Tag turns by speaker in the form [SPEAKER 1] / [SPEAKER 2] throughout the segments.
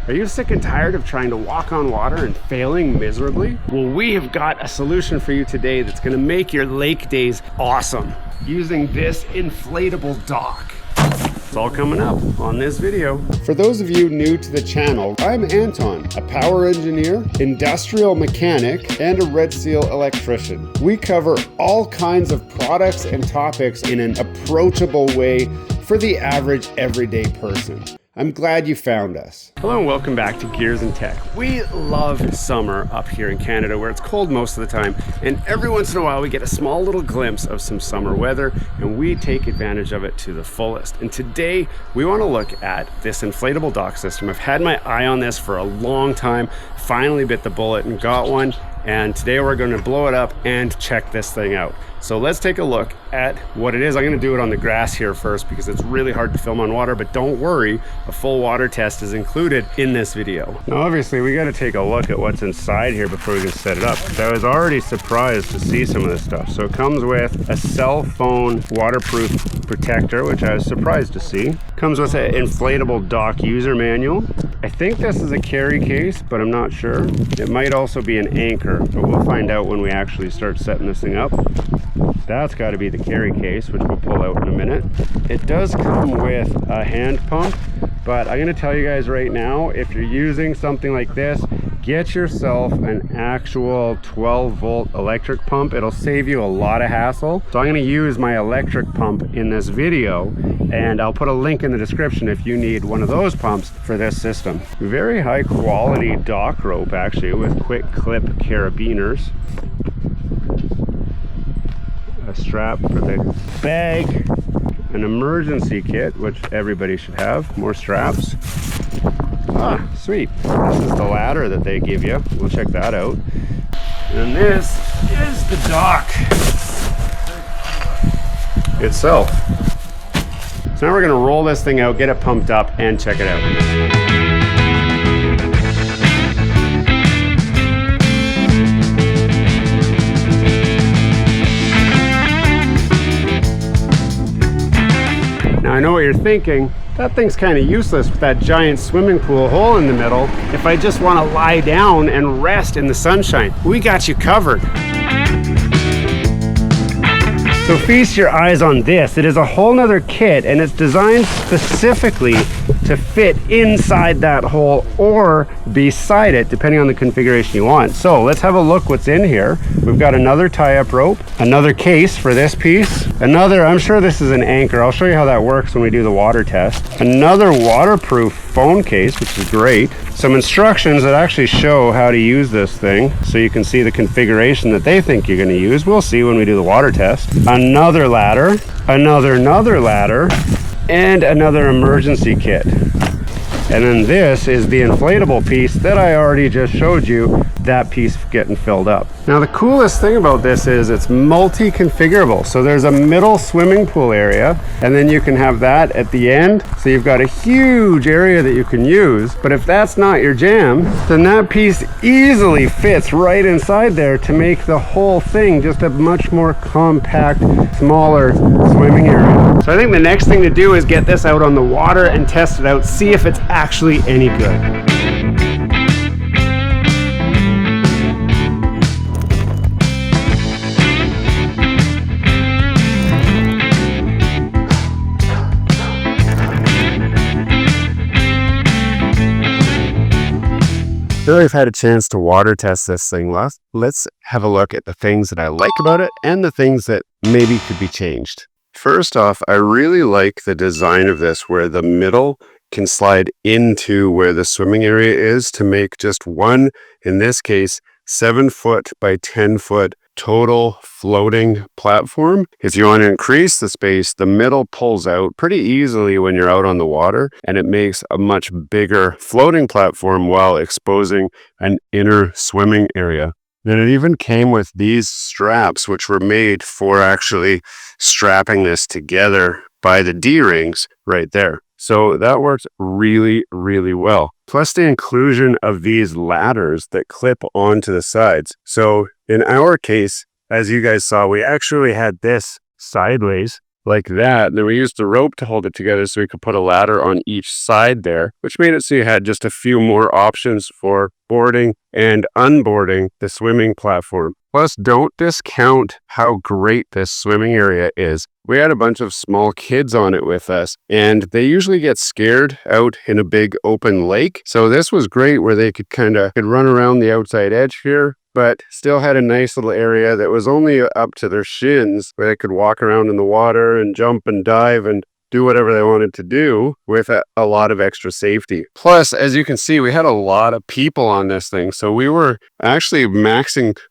[SPEAKER 1] Are you sick and tired of trying to walk on water and failing miserably? Well, we have got a solution for you today that's gonna make your lake days awesome using this inflatable dock. It's all coming up on this video. For those of you new to the channel, I'm Anton, a power engineer, industrial mechanic, and a Red Seal electrician. We cover all kinds of products and topics in an approachable way for the average everyday person. I'm glad you found us. Hello and welcome back to Gears and Tech. We love summer up here in Canada where it's cold most of the time, and every once in a while we get a small little glimpse of some summer weather and we take advantage of it to the fullest. And today we want to look at this inflatable dock system. I've had my eye on this for a long time, finally bit the bullet and got one, and today we're going to blow it up and check this thing out. So let's take a look at what it is. I'm going to do it on the grass here first because it's really hard to film on water, but don't worry, a full water test is included in this video. Now obviously we got to take a look at what's inside here before we can set it up. I was already surprised to see some of this stuff. So it comes with a cell phone waterproof protector, which I was surprised to see. Comes with an inflatable dock user manual. I think this is a carry case, but I'm not sure. It might also be an anchor, but we'll find out when we actually start setting this thing up. That's got to be the carry case, which we'll pull out in a minute. It does come with a hand pump, but I'm going to tell you guys right now, if you're using something like this, get yourself an actual 12-volt electric pump. It'll save you a lot of hassle. So I'm going to use my electric pump in this video, and I'll put a link in the description if you need one of those pumps for this system. Very high quality dock rope actually, with quick clip carabiners. A strap for the bag, an emergency kit, which everybody should have, more straps. Ah, sweet. This is the ladder that they give you. We'll check that out. And this is the dock itself. So now we're gonna roll this thing out, get it pumped up, and check it out. Now I know what you're thinking, that thing's kind of useless with that giant swimming pool hole in the middle. If I just want to lie down and rest in the sunshine, we got you covered. So feast your eyes on this. It is a whole nother kit, and it's designed specifically to fit inside that hole or beside it, depending on the configuration you want. So let's have a look what's in here. We've got another tie-up rope, another case for this piece, another, I'm sure this is an anchor. I'll show you how that works when we do the water test. Another waterproof phone case, which is great. Some instructions that actually show how to use this thing, so you can see the configuration that they think you're going to use. We'll see when we do the water test. Another ladder, another ladder, and another emergency kit. And then this is the inflatable piece that I already just showed you, that piece getting filled up. Now the coolest thing about this is it's multi-configurable. So there's a middle swimming pool area, and then you can have that at the end. So you've got a huge area that you can use. But if that's not your jam, then that piece easily fits right inside there to make the whole thing just a much more compact, smaller swimming area. So I think the next thing to do is get this out on the water and test it out, see if it's actually any good. Now that I've had a chance to water test this thing, let's have a look at the things that I like about it and the things that maybe could be changed. First off, I really like the design of this where the middle can slide into where the swimming area is to make just one, in this case, 7-foot by 10-foot total floating platform. If you want to increase the space, the middle pulls out pretty easily when you're out on the water, and it makes a much bigger floating platform while exposing an inner swimming area. Then it even came with these straps, which were made for actually strapping this together by the D-rings right there. So that works really, really well. Plus the inclusion of these ladders that clip onto the sides. So in our case, as you guys saw, we actually had this sideways
[SPEAKER 2] like that. And then we used the rope to hold it together so we could put a ladder on each side there, which made it so you had just a few more options for boarding and unboarding the swimming platform. Plus, don't discount how great this swimming area is. We had a bunch of small kids on it with us, and they usually get scared out in a big open lake. So this was great where they could run around the outside edge here, but still had a nice little area that was only up to their shins where they could walk around in the water and jump and dive and do whatever they wanted to do with a lot of extra safety. Plus, as you can see, we had a lot of people on this thing. So we were actually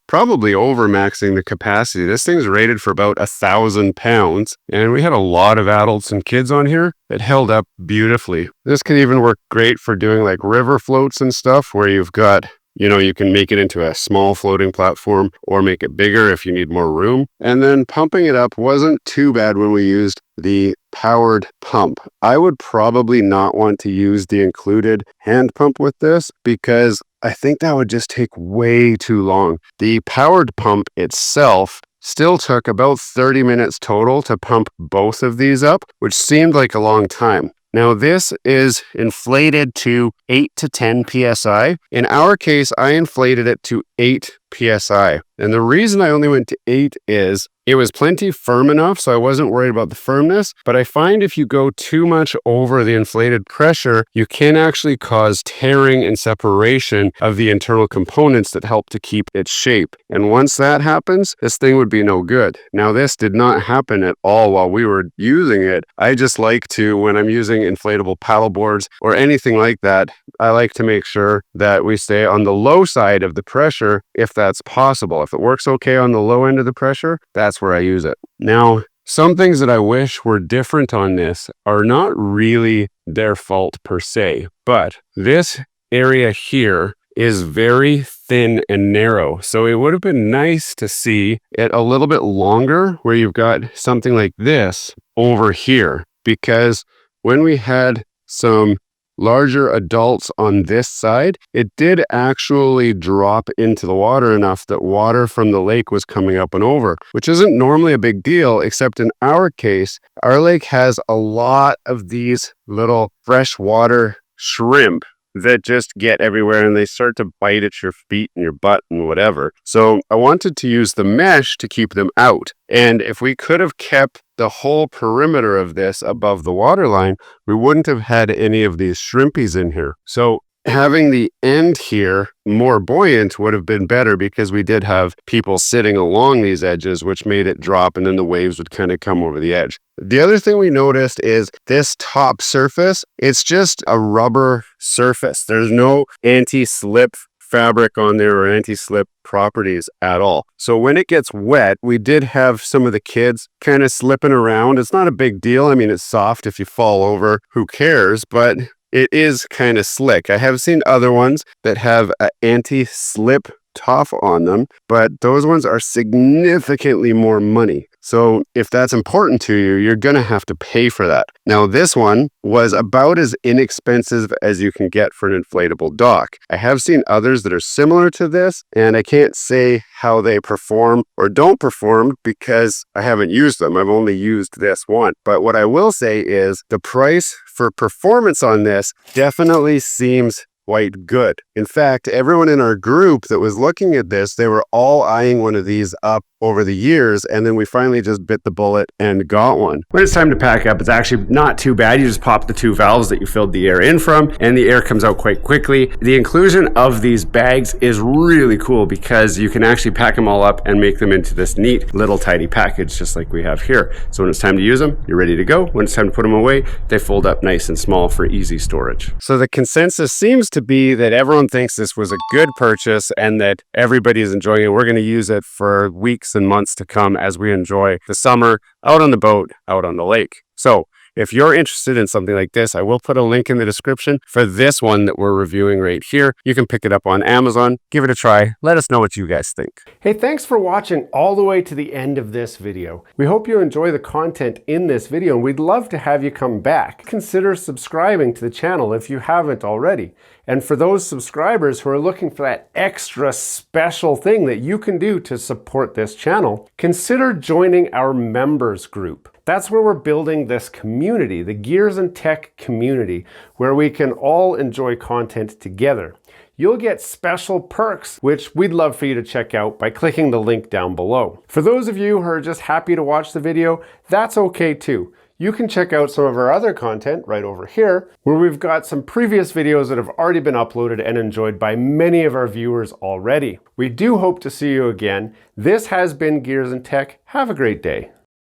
[SPEAKER 2] probably over maxing the capacity. This thing's rated for about 1,000 pounds. And we had a lot of adults and kids on here that held up beautifully. This could even work great for doing like river floats and stuff where you've got, you can make it into a small floating platform or make it bigger if you need more room. And then pumping it up wasn't too bad when we used the powered pump. I would probably not want to use the included hand pump with this because I think that would just take way too long. The powered pump itself still took about 30 minutes total to pump both of these up, which seemed like a long time. Now this is inflated to 8 to 10 psi. In our case, I inflated it to 8 psi. And the reason I only went to 8 is it was plenty firm enough, so I wasn't worried about the firmness. But I find if you go too much over the inflated pressure, you can actually cause tearing and separation of the internal components that help to keep its shape. And once that happens, this thing would be no good. Now, this did not happen at all while we were using it. I just like to, when I'm using inflatable paddle boards or anything like that, I like to make sure that we stay on the low side of the pressure if that's possible. If it works okay on the low end of the pressure, that's where I use it. Now, some things that I wish were different on this are not really their fault per se, but this area here is very thin and narrow. So it would have been nice to see it a little bit longer where you've got something like this over here, because when we had some larger adults on this side, it did actually drop into the water enough that water from the lake was coming up and over, which isn't normally a big deal, except in our case, our lake has a lot of these little freshwater shrimp that just get everywhere and they start to bite at your feet and your butt and whatever. So I wanted to use the mesh to keep them out. And if we could have kept the whole perimeter of this above the water line, we wouldn't have had any of these shrimpies in here. So having the end here more buoyant would have been better because we did have people sitting along these edges, which made it drop and then the waves would kind of come over the edge. The other thing we noticed is this top surface, it's just a rubber surface. There's no anti-slip fabric on there or anti-slip properties at all. So when it gets wet, we did have some of the kids kind of slipping around. It's not a big deal. I mean, it's soft. If you fall over, who cares? But it is kind of slick. I have seen other ones that have an anti-slip top on them, but those ones are significantly more money. So if that's important to you, you're going to have to pay for that. Now, this one was about as inexpensive as you can get for an inflatable dock. I have seen others that are similar to this, and I can't say how they perform or don't perform because I haven't used them. I've only used this one. But what I will say is the price for performance on this definitely seems quite good. In fact, everyone in our group that was looking at this, they were all eyeing one of these up over the years, and then we finally just bit the bullet and got one.
[SPEAKER 1] When it's time to pack up, it's actually not too bad. You just pop the two valves that you filled the air in from, and the air comes out quite quickly. The inclusion of these bags is really cool because you can actually pack them all up and make them into this neat little tidy package, just like we have here. So when it's time to use them, you're ready to go. When it's time to put them away, they fold up nice and small for easy storage.
[SPEAKER 2] So the consensus seems to be that everyone thinks this was a good purchase and that everybody is enjoying it. We're going to use it for weeks and months to come as we enjoy the summer out on the boat, out on the lake. So if you're interested in something like this, I will put a link in the description for this one that we're reviewing right here. You can pick it up on Amazon. Give it a try. Let us know what you guys think.
[SPEAKER 1] Hey, thanks for watching all the way to the end of this video. We hope you enjoy the content in this video, and we'd love to have you come back. Consider subscribing to the channel if you haven't already. And for those subscribers who are looking for that extra special thing that you can do to support this channel, consider joining our members group. That's where we're building this community, the Gears and Tech community, where we can all enjoy content together. You'll get special perks, which we'd love for you to check out by clicking the link down below. For those of you who are just happy to watch the video, that's okay too. You can check out some of our other content right over here, where we've got some previous videos that have already been uploaded and enjoyed by many of our viewers already. We do hope to see you again. This has been Gears and Tech. Have a great day.